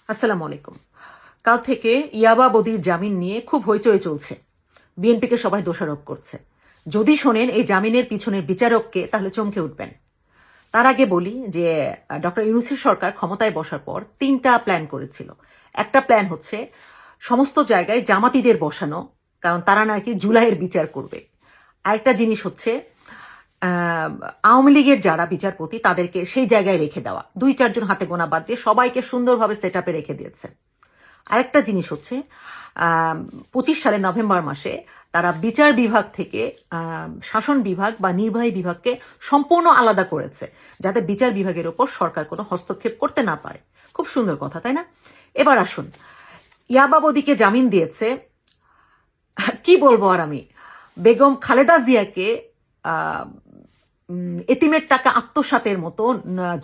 আসসালামু আলাইকুম। কাল থেকে ইয়াবা বদির জামিন নিয়ে খুব হইচই চলছে। বিএনপিকে সবাই দোষারোপ করছে। যদি শোনেন এই জামিনের পিছনের বিচারককে তাহলে চমকে উঠবেন। তার আগে বলি যে ডক্টর ইউনূসের সরকার ক্ষমতায় বসার পর ৩টা প্ল্যান করেছিল। একটা প্ল্যান হচ্ছে সমস্ত জায়গায় জামাতিদের বসানো, কারণ তারা নাকি জুলাইয়ের বিচার করবে। আরেকটা জিনিস হচ্ছে আওয়ামী লীগের যারা বিচারপতি তাদেরকে সেই জায়গায় রেখে দেওয়া, ২-৪ জন হাতে গোনা বাদ দিয়ে সবাইকে সুন্দরভাবে সেট আপে রেখে দিয়েছে। আরেকটা জিনিস হচ্ছে ২৫ সালের নভেম্বর মাসে তারা বিচার বিভাগ থেকে শাসন বিভাগ বা নির্বাহী বিভাগকে সম্পূর্ণ আলাদা করেছে, যাতে বিচার বিভাগের ওপর সরকার কোনো হস্তক্ষেপ করতে না পারে। খুব সুন্দর কথা, তাই না? এবার আসুন, ইয়াবা বদিকে জামিন দিয়েছে। কি বলবো আর আমি, বেগম খালেদা জিয়াকে এতিমের টাকা আত্মসাতের মতো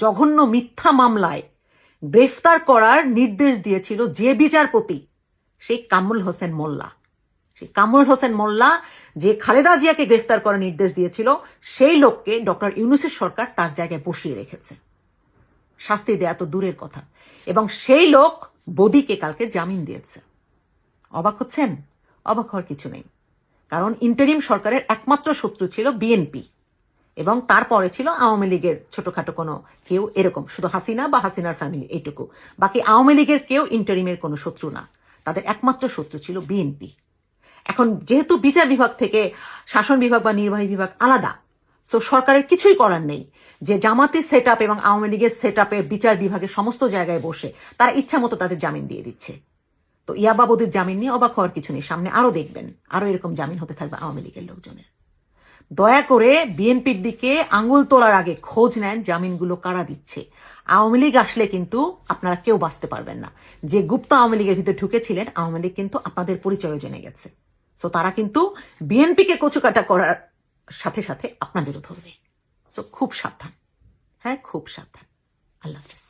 জঘন্য মিথ্যা মামলায় গ্রেফতার করার নির্দেশ দিয়েছিল যে বিচারপতি, সেই কামরুল হোসেন মোল্লা। সেই কামরুল হোসেন মোল্লা যে খালেদা জিয়াকে গ্রেফতার করার নির্দেশ দিয়েছিল, সেই লোককে ডক্টর ইউনূসের সরকার তার জায়গায় বসিয়ে রেখেছে। শাস্তি দেয়া তো দূরের কথা, এবং সেই লোক বদিকে কালকে জামিন দিয়েছে। অবাক হচ্ছেন? অবাক হওয়ার কিছু নেই, কারণ ইন্টারিম সরকারের একমাত্র শত্রু ছিল বিএনপি, এবং তারপরে ছিল আওয়ামী লীগের ছোটখাটো কোনো কেউ, এরকম শুধু হাসিনা বা হাসিনার ফ্যামিলি, এইটুকু। বাকি আওয়ামী লীগের কেউ ইন্টারিমের কোনো শত্রু না, তাদের একমাত্র শত্রু ছিল বিএনপি। এখন যেহেতু বিচার বিভাগ থেকে শাসন বিভাগ বা নির্বাহী বিভাগ আলাদা, সো সরকারের কিছুই করার নেই যে জামাতি সেট আপ এবং আওয়ামী লীগের সেট আপে বিচার বিভাগের সমস্ত জায়গায় বসে তারা ইচ্ছা মতো তাদের জামিন দিয়ে দিচ্ছে। তো ইয়াবা বদির জামিন নিয়ে অবাক হওয়ার কিছু নেই, সামনে আরো দেখবেন আরো এরকম জামিন হতে থাকবে আওয়ামী লীগের লোকজনের। দয়া করে বিএনপির দিকে আঙুল তোলার আগে খোঁজ নেন জামিনগুলো কারা দিচ্ছে। আওয়ামী লীগ আসলে কিন্তু আপনারা কেউ বাঁচতে পারবেন না। যে গুপ্ত আওয়ামী লীগের ভিতরে ঢুকেছিলেন, আওয়ামী লীগ কিন্তু আপনাদের পরিচয় জেনে গেছে। সো তারা কিন্তু বিএনপিকে কচুকাটা করার সাথে সাথে আপনাদেরও ধরবে। সো খুব সাবধান, হ্যাঁ খুব সাবধান। আল্লাহ হাফেজ।